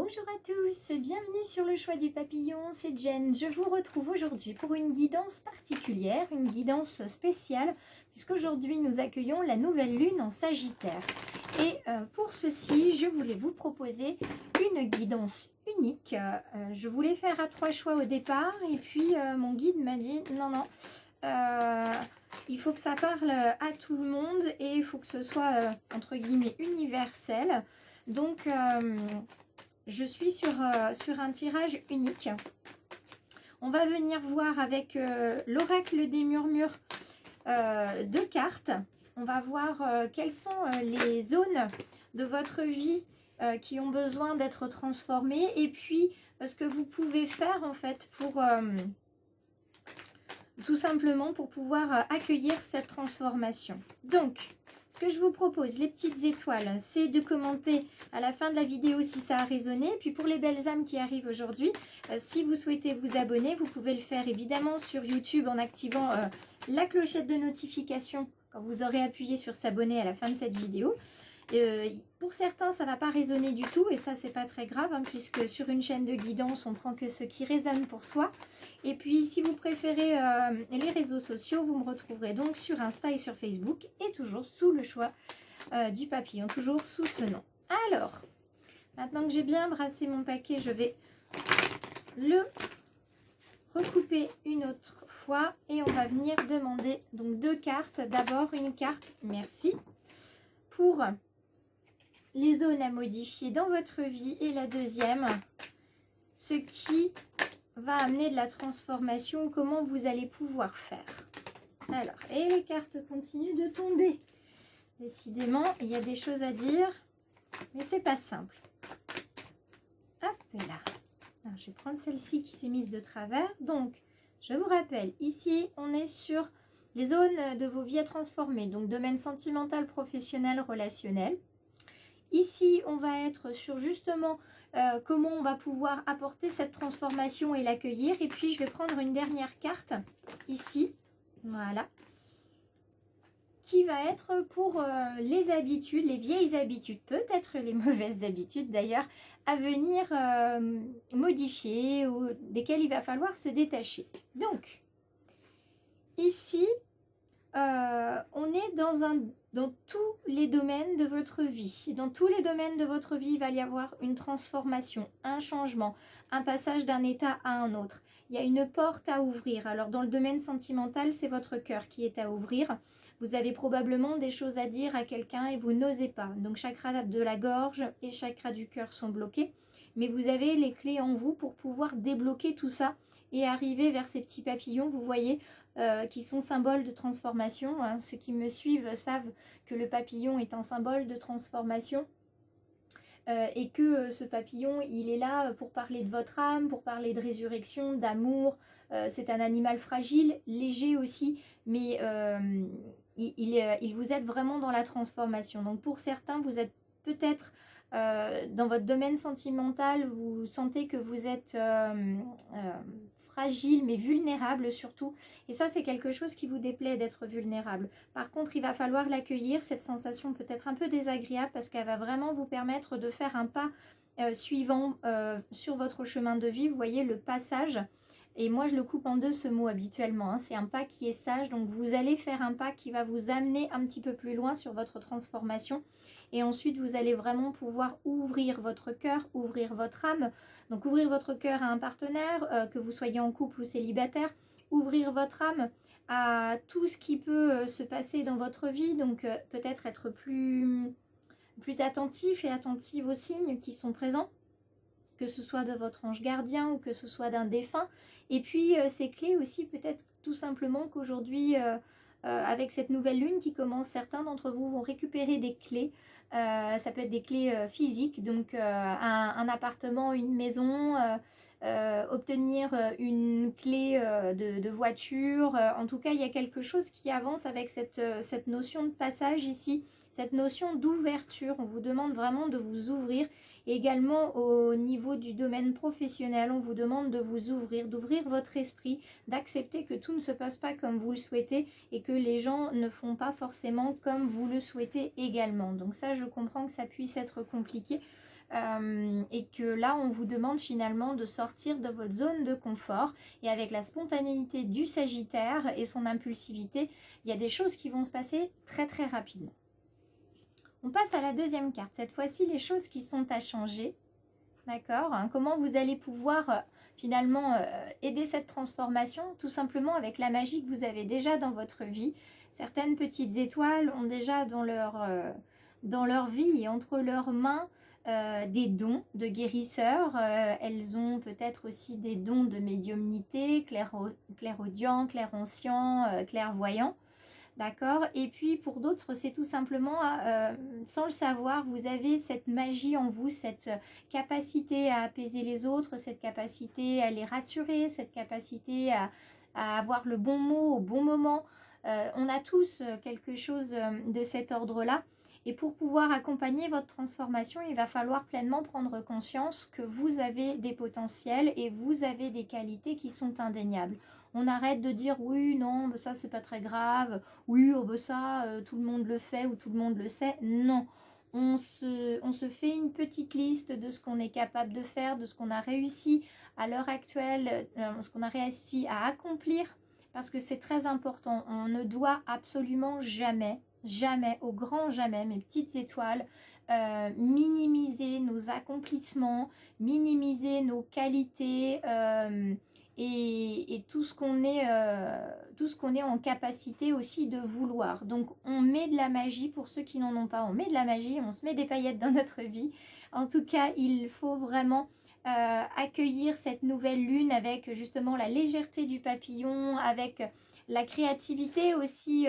Bonjour à tous, bienvenue sur le choix du papillon, c'est Jen. Je vous retrouve aujourd'hui pour une guidance particulière, une guidance spéciale, puisqu'aujourd'hui nous accueillons la nouvelle lune en Sagittaire. Et pour ceci, je voulais vous proposer une guidance unique. Je voulais faire à 3 choix au départ, et puis mon guide m'a dit non, il faut que ça parle à tout le monde et il faut que ce soit entre guillemets universel. Donc je suis sur un tirage unique. On va venir voir avec l'oracle des murmures 2 cartes. On va voir quelles sont les zones de votre vie qui ont besoin d'être transformées et puis ce que vous pouvez faire en fait pour tout simplement pour pouvoir accueillir cette transformation. Donc, ce que je vous propose, les petites étoiles, c'est de commenter à la fin de la vidéo si ça a résonné. Puis pour les belles âmes qui arrivent aujourd'hui, si vous souhaitez vous abonner, vous pouvez le faire évidemment sur YouTube en activant la clochette de notification quand vous aurez appuyé sur s'abonner à la fin de cette vidéo. Pour certains, ça ne va pas résonner du tout et ça, c'est pas très grave hein, puisque sur une chaîne de guidance, on prend que ce qui résonne pour soi. Et puis, si vous préférez les réseaux sociaux, vous me retrouverez donc sur Insta et sur Facebook et toujours sous le choix du papillon, toujours sous ce nom. Alors, maintenant que j'ai bien brassé mon paquet, je vais le recouper une autre fois et on va venir demander donc 2 cartes. D'abord, une carte, merci, pour les zones à modifier dans votre vie et la deuxième, ce qui va amener de la transformation, comment vous allez pouvoir faire. Alors, et les cartes continuent de tomber. Décidément, il y a des choses à dire, mais c'est pas simple. Hop là. Alors, je vais prendre celle-ci qui s'est mise de travers. Donc, je vous rappelle, ici, on est sur les zones de vos vies à transformer. Donc, domaine sentimental, professionnel, relationnel. Ici, on va être sur justement comment on va pouvoir apporter cette transformation et l'accueillir. Et puis, je vais prendre une dernière carte ici, voilà, qui va être pour les habitudes, les vieilles habitudes, peut-être les mauvaises habitudes d'ailleurs, à venir modifier ou desquelles il va falloir se détacher. Donc, ici, on est dans tous les domaines de votre vie. Dans tous les domaines de votre vie, il va y avoir une transformation, un changement, un passage d'un état à un autre. Il y a une porte à ouvrir. Alors dans le domaine sentimental, c'est votre cœur qui est à ouvrir. Vous avez probablement des choses à dire à quelqu'un et vous n'osez pas. Donc chakra de la gorge et chakra du cœur sont bloqués. Mais vous avez les clés en vous pour pouvoir débloquer tout ça et arriver vers ces petits papillons, vous voyez, qui sont symboles de transformation. Hein. Ceux qui me suivent savent que le papillon est un symbole de transformation et que ce papillon, il est là pour parler de votre âme, pour parler de résurrection, d'amour. C'est un animal fragile, léger aussi, mais il vous aide vraiment dans la transformation. Donc pour certains, vous êtes peut-être dans votre domaine sentimental, vous sentez que vous êtes fragile mais vulnérable surtout, et ça c'est quelque chose qui vous déplaît d'être vulnérable. Par contre, il va falloir l'accueillir. Cette sensation peut être un peu désagréable parce qu'elle va vraiment vous permettre de faire un pas suivant sur votre chemin de vie. Vous voyez le passage, et moi je le coupe en deux ce mot habituellement, hein. C'est un pas qui est sage, donc vous allez faire un pas qui va vous amener un petit peu plus loin sur votre transformation. Et ensuite, vous allez vraiment pouvoir ouvrir votre cœur, ouvrir votre âme. Donc, ouvrir votre cœur à un partenaire, que vous soyez en couple ou célibataire. Ouvrir votre âme à tout ce qui peut se passer dans votre vie. Donc, peut-être être plus attentif et attentive aux signes qui sont présents. Que ce soit de votre ange gardien ou que ce soit d'un défunt. Et puis, ces clés aussi, peut-être tout simplement qu'aujourd'hui, avec cette nouvelle lune qui commence, certains d'entre vous vont récupérer des clés. Ça peut être des clés physiques, donc un appartement, une maison, obtenir une clé de voiture. En tout cas, il y a quelque chose qui avance avec cette notion de passage ici, cette notion d'ouverture. On vous demande vraiment de vous ouvrir. Et également au niveau du domaine professionnel, on vous demande de vous ouvrir, d'ouvrir votre esprit, d'accepter que tout ne se passe pas comme vous le souhaitez et que les gens ne font pas forcément comme vous le souhaitez également. Donc ça, je comprends que ça puisse être compliqué. et que là on vous demande finalement de sortir de votre zone de confort. Et avec la spontanéité du Sagittaire et son impulsivité, il y a des choses qui vont se passer très très rapidement. On passe à la deuxième carte. Cette fois-ci, les choses qui sont à changer. D'accord, hein, comment vous allez pouvoir finalement aider cette transformation, tout simplement avec la magie que vous avez déjà dans votre vie. Certaines petites étoiles ont déjà dans leur vie et entre leurs mains des dons de guérisseurs. Elles ont peut-être aussi des dons de médiumnité, clairaudient, clairancient, clairvoyant. D'accord. Et puis pour d'autres, c'est tout simplement, sans le savoir, vous avez cette magie en vous, cette capacité à apaiser les autres, cette capacité à les rassurer, cette capacité à avoir le bon mot au bon moment. On a tous quelque chose de cet ordre-là. Et pour pouvoir accompagner votre transformation, il va falloir pleinement prendre conscience que vous avez des potentiels et vous avez des qualités qui sont indéniables. On arrête de dire oui, non, ça c'est pas très grave, oui, oh, ça tout le monde le fait ou tout le monde le sait. Non, on se fait une petite liste de ce qu'on est capable de faire, de ce qu'on a réussi à l'heure actuelle, ce qu'on a réussi à accomplir, parce que c'est très important. On ne doit absolument jamais, jamais, au grand jamais, mes petites étoiles, minimiser nos accomplissements, minimiser nos qualités, et tout ce qu'on est en capacité aussi de vouloir. Donc on met de la magie, pour ceux qui n'en ont pas, on met de la magie, on se met des paillettes dans notre vie. En tout cas, il faut vraiment accueillir cette nouvelle lune avec justement la légèreté du papillon, avec la créativité aussi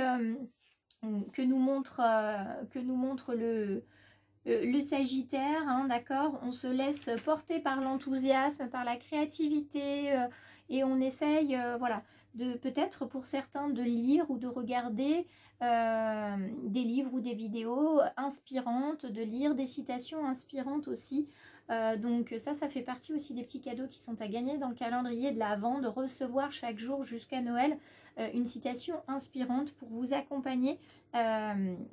que nous montre le Sagittaire, hein, d'accord. On se laisse porter par l'enthousiasme, par la créativité, et on essaye, voilà, de peut-être pour certains de lire ou de regarder des livres ou des vidéos inspirantes, de lire des citations inspirantes aussi. Donc ça fait partie aussi des petits cadeaux qui sont à gagner dans le calendrier de l'Avent, de recevoir chaque jour jusqu'à Noël une citation inspirante pour vous accompagner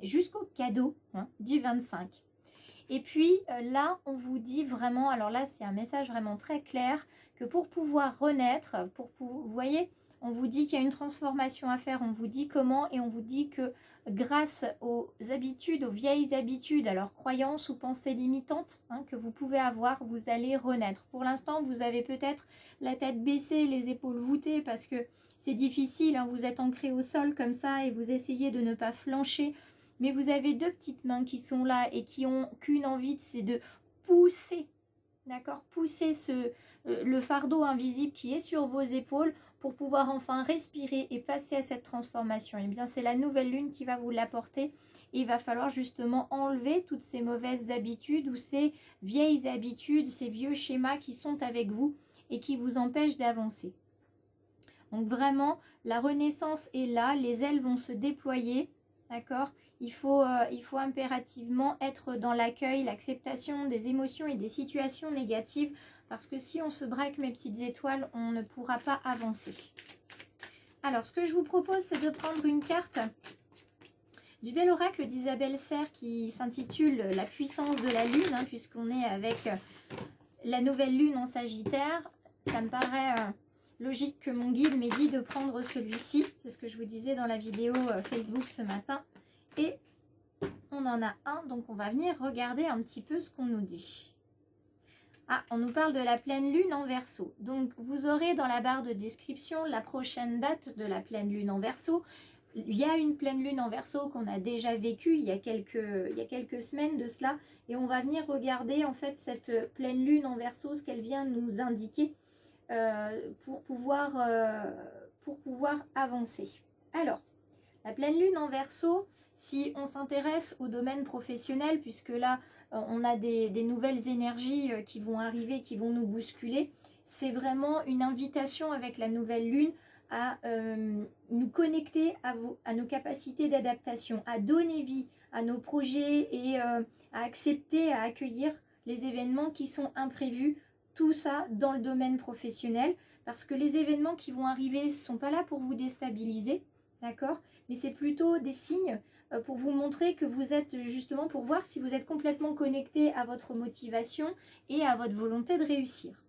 jusqu'au cadeau, hein, du 25. Et puis là, on vous dit vraiment, alors là, c'est un message vraiment très clair, que pour pouvoir renaître, vous voyez, on vous dit qu'il y a une transformation à faire, on vous dit comment, et on vous dit que grâce aux habitudes, aux vieilles habitudes, alors croyances ou pensées limitantes, hein, que vous pouvez avoir, vous allez renaître. Pour l'instant, vous avez peut-être la tête baissée, les épaules voûtées, parce que c'est difficile, hein, vous êtes ancré au sol comme ça, et vous essayez de ne pas flancher. Mais vous avez deux petites mains qui sont là et qui ont qu'une envie, c'est de pousser, d'accord, pousser le fardeau invisible qui est sur vos épaules pour pouvoir enfin respirer et passer à cette transformation. Et bien c'est la nouvelle lune qui va vous l'apporter. Et il va falloir justement enlever toutes ces mauvaises habitudes ou ces vieilles habitudes, ces vieux schémas qui sont avec vous et qui vous empêchent d'avancer. Donc vraiment, la renaissance est là, les ailes vont se déployer. D'accord, il faut impérativement être dans l'accueil, l'acceptation des émotions et des situations négatives, parce que si on se braque, mes petites étoiles, on ne pourra pas avancer. Alors, ce que je vous propose, c'est de prendre une carte du bel oracle d'Isabelle Serre qui s'intitule « La puissance de la lune », hein, puisqu'on est avec la nouvelle lune en Sagittaire. Ça me paraît logique que mon guide m'ait dit de prendre celui-ci. C'est ce que je vous disais dans la vidéo Facebook ce matin. Et on en a un, donc on va venir regarder un petit peu ce qu'on nous dit. Ah, on nous parle de la pleine lune en Verseau. Donc vous aurez dans la barre de description la prochaine date de la pleine lune en Verseau. Il y a une pleine lune en Verseau qu'on a déjà vécue il y a quelques semaines de cela. Et on va venir regarder en fait cette pleine lune en Verseau, ce qu'elle vient nous indiquer. Pour pouvoir avancer. Alors, la pleine lune en Verseau, si on s'intéresse au domaine professionnel, puisque là, on a des nouvelles énergies qui vont arriver, qui vont nous bousculer, c'est vraiment une invitation avec la nouvelle lune à nous connecter à nos capacités d'adaptation, à donner vie à nos projets et à accepter, à accueillir les événements qui sont imprévus. Tout ça dans le domaine professionnel, parce que les événements qui vont arriver ne sont pas là pour vous déstabiliser, d'accord, mais c'est plutôt des signes pour vous montrer que vous êtes justement, pour voir si vous êtes complètement connecté à votre motivation et à votre volonté de réussir.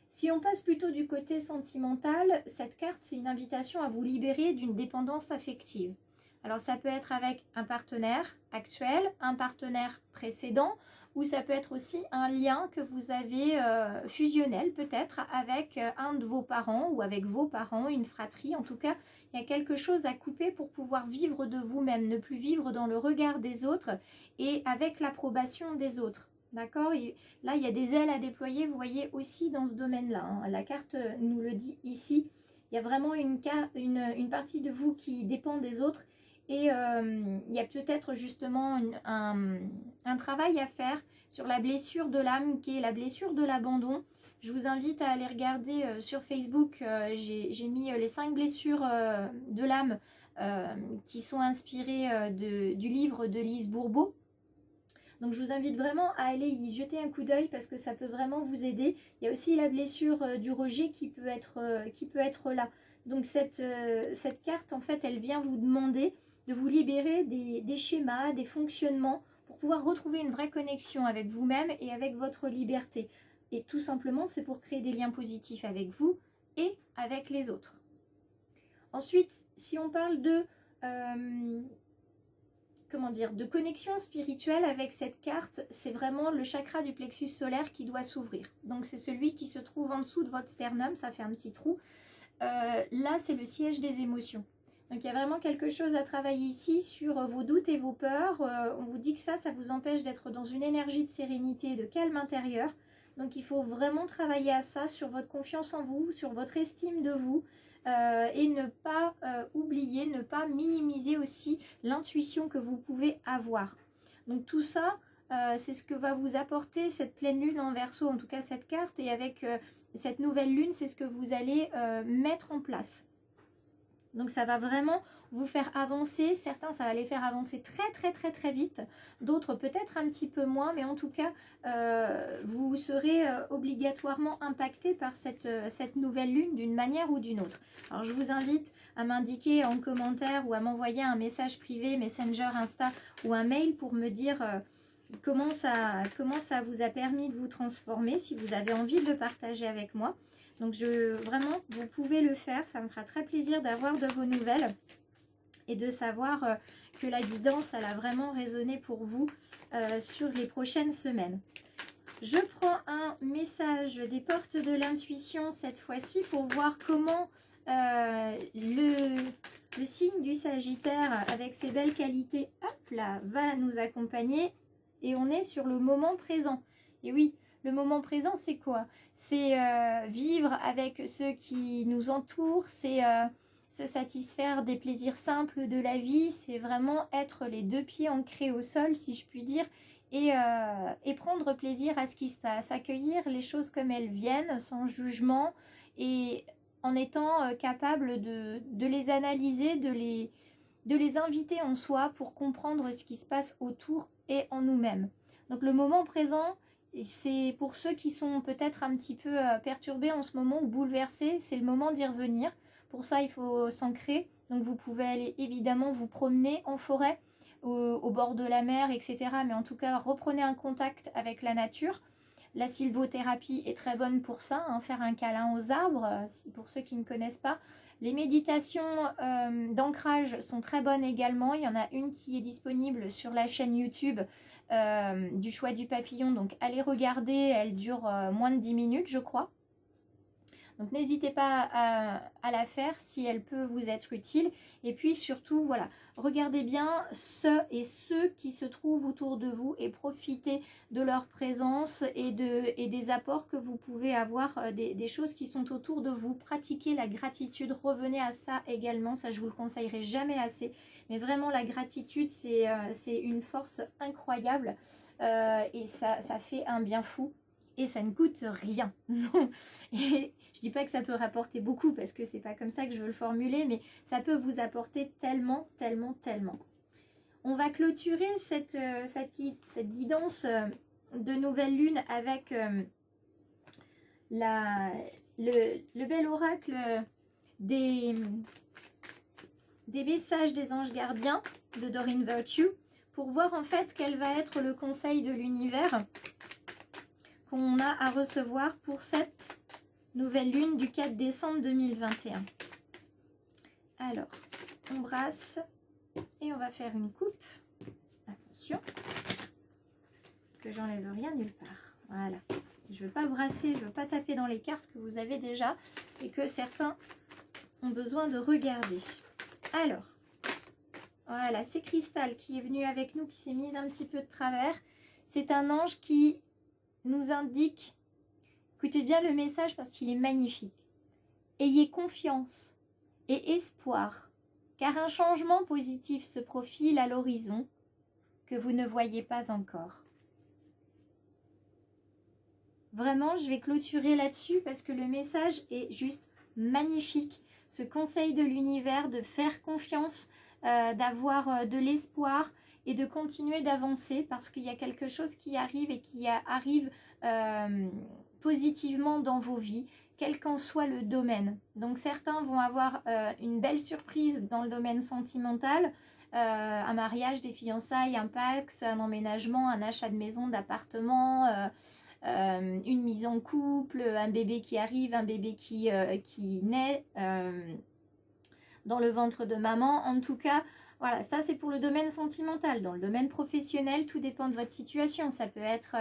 Si on passe plutôt du côté sentimental, cette carte, c'est une invitation à vous libérer d'une dépendance affective. Alors ça peut être avec un partenaire actuel, un partenaire précédent, ou ça peut être aussi un lien que vous avez fusionnel peut-être avec un de vos parents ou avec vos parents, une fratrie. En tout cas, il y a quelque chose à couper pour pouvoir vivre de vous-même, ne plus vivre dans le regard des autres et avec l'approbation des autres. D'accord? Là, il y a des ailes à déployer, vous voyez, aussi dans ce domaine-là. Hein. La carte nous le dit ici. Il y a vraiment une partie de vous qui dépend des autres. Et il y a peut-être justement un travail à faire sur la blessure de l'âme qui est la blessure de l'abandon. Je vous invite à aller regarder sur Facebook. J'ai mis les 5 blessures de l'âme qui sont inspirées du livre de Lise Bourbeau. Donc je vous invite vraiment à aller y jeter un coup d'œil parce que ça peut vraiment vous aider. Il y a aussi la blessure du rejet qui peut être là. Donc cette carte, en fait, elle vient vous demander de vous libérer des schémas, des fonctionnements pour pouvoir retrouver une vraie connexion avec vous-même et avec votre liberté. Et tout simplement, c'est pour créer des liens positifs avec vous et avec les autres. Ensuite, si on parle de connexion spirituelle avec cette carte, c'est vraiment le chakra du plexus solaire qui doit s'ouvrir. Donc c'est celui qui se trouve en dessous de votre sternum, ça fait un petit trou. Là, c'est le siège des émotions. Donc il y a vraiment quelque chose à travailler ici sur vos doutes et vos peurs. On vous dit que ça vous empêche d'être dans une énergie de sérénité et de calme intérieur. Donc il faut vraiment travailler à ça, sur votre confiance en vous, sur votre estime de vous. Et ne pas oublier, ne pas minimiser aussi l'intuition que vous pouvez avoir. Donc tout ça, c'est ce que va vous apporter cette pleine lune en Verseau, en tout cas cette carte, et avec cette nouvelle lune, c'est ce que vous allez mettre en place. Donc ça va vraiment vous faire avancer. Certains, ça va les faire avancer très vite. D'autres peut-être un petit peu moins. Mais en tout cas, vous serez obligatoirement impacté par cette nouvelle lune d'une manière ou d'une autre. Alors je vous invite à m'indiquer en commentaire ou à m'envoyer un message privé, Messenger, Insta ou un mail pour me dire comment ça vous a permis de vous transformer, si vous avez envie de le partager avec moi. Donc vraiment, vous pouvez le faire, ça me fera très plaisir d'avoir de vos nouvelles et de savoir que la guidance, elle a vraiment résonné pour vous sur les prochaines semaines. Je prends un message des portes de l'intuition cette fois-ci pour voir comment le signe du Sagittaire, avec ses belles qualités, hop là, va nous accompagner. Et on est sur le moment présent. Et oui, le moment présent, c'est quoi? C'est vivre avec ceux qui nous entourent, c'est se satisfaire des plaisirs simples de la vie, c'est vraiment être les 2 pieds ancrés au sol, si je puis dire, et prendre plaisir à ce qui se passe, accueillir les choses comme elles viennent, sans jugement, et en étant capable de les analyser, de les inviter en soi pour comprendre ce qui se passe autour et en nous-mêmes. Donc le moment présent, c'est pour ceux qui sont peut-être un petit peu perturbés en ce moment ou bouleversés, c'est le moment d'y revenir. Pour ça, il faut s'ancrer. Donc vous pouvez aller évidemment vous promener en forêt, au bord de la mer, etc. Mais en tout cas, reprenez un contact avec la nature. La sylvothérapie est très bonne pour ça, hein, faire un câlin aux arbres, pour ceux qui ne connaissent pas. Les méditations d'ancrage sont très bonnes également. Il y en a une qui est disponible sur la chaîne YouTube du choix du papillon. Donc allez regarder, elle dure moins de 10 minutes je crois. Donc n'hésitez pas à la faire si elle peut vous être utile. Et puis surtout, voilà, regardez bien ceux qui se trouvent autour de vous et profitez de leur présence et des apports que vous pouvez avoir, des choses qui sont autour de vous. Pratiquez la gratitude, revenez à ça également, ça je vous le conseillerai jamais assez. Mais vraiment la gratitude, c'est une force incroyable et ça fait un bien fou. Et ça ne coûte rien. Et je dis pas que ça peut rapporter beaucoup parce que c'est pas comme ça que je veux le formuler, mais ça peut vous apporter tellement. On va clôturer cette guidance de nouvelle lune avec le bel oracle des des messages des anges gardiens de Doreen Virtue pour voir en fait quel va être le conseil de l'univers qu'on a à recevoir pour cette nouvelle lune du 4 décembre 2021. Alors, on brasse et on va faire une coupe. Attention, que j'enlève rien nulle part. Voilà. Je ne veux pas brasser, je ne veux pas taper dans les cartes que vous avez déjà et que certains ont besoin de regarder. Alors, voilà, c'est Cristal qui est venu avec nous, qui s'est mise un petit peu de travers. C'est un ange qui nous indique, écoutez bien le message parce qu'il est magnifique. Ayez confiance et espoir, car un changement positif se profile à l'horizon que vous ne voyez pas encore. Vraiment, je vais clôturer là-dessus parce que le message est juste magnifique. Ce conseil de l'univers de faire confiance, d'avoir de l'espoir et de continuer d'avancer parce qu'il y a quelque chose qui arrive et qui arrive positivement dans vos vies, quel qu'en soit le domaine. Donc certains vont avoir une belle surprise dans le domaine sentimental, un mariage, des fiançailles, un Pacs, un emménagement, un achat de maison, d'appartement, une mise en couple, un bébé qui arrive, un bébé qui naît dans le ventre de maman. En tout cas, voilà, ça c'est pour le domaine sentimental. Dans le domaine professionnel, tout dépend de votre situation. Ça peut être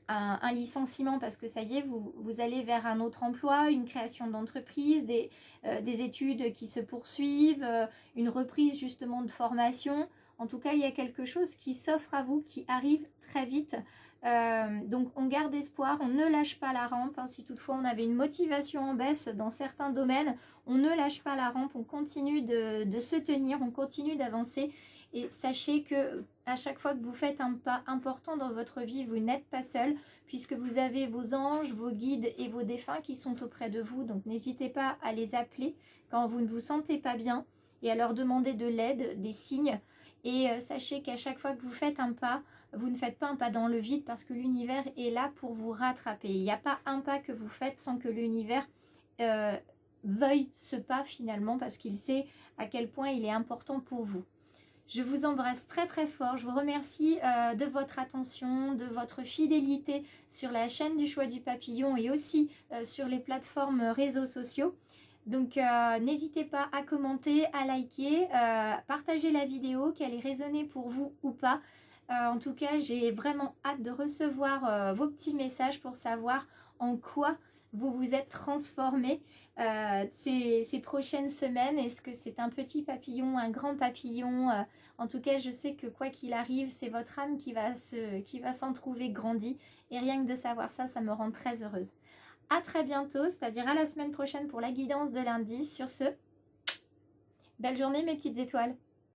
un licenciement parce que ça y est, vous allez vers un autre emploi, une création d'entreprise, des études qui se poursuivent, une reprise justement de formation. En tout cas, il y a quelque chose qui s'offre à vous, qui arrive très vite. Donc on garde espoir, on ne lâche pas la rampe, hein. Si toutefois on avait une motivation en baisse dans certains domaines, on ne lâche pas la rampe, on continue de se tenir, on continue d'avancer et sachez que à chaque fois que vous faites un pas important dans votre vie, vous n'êtes pas seul puisque vous avez vos anges, vos guides et vos défunts qui sont auprès de vous, donc n'hésitez pas à les appeler quand vous ne vous sentez pas bien et à leur demander de l'aide, des signes et sachez qu'à chaque fois que vous faites un pas, vous ne faites pas un pas dans le vide parce que l'univers est là pour vous rattraper. Il n'y a pas un pas que vous faites sans que l'univers veuille ce pas finalement parce qu'il sait à quel point il est important pour vous. Je vous embrasse très très fort. Je vous remercie de votre attention, de votre fidélité sur la chaîne du Choix du Papillon et aussi sur les plateformes réseaux sociaux. Donc n'hésitez pas à commenter, à liker, partager la vidéo, qu'elle ait résonné pour vous ou pas. En tout cas, j'ai vraiment hâte de recevoir vos petits messages pour savoir en quoi vous vous êtes transformé ces prochaines semaines. Est-ce que c'est un petit papillon, un grand papillon en tout cas, je sais que quoi qu'il arrive, c'est votre âme qui va s'en trouver grandie. Et rien que de savoir ça, ça me rend très heureuse. À très bientôt, c'est-à-dire à la semaine prochaine pour la guidance de lundi. Sur ce, belle journée mes petites étoiles.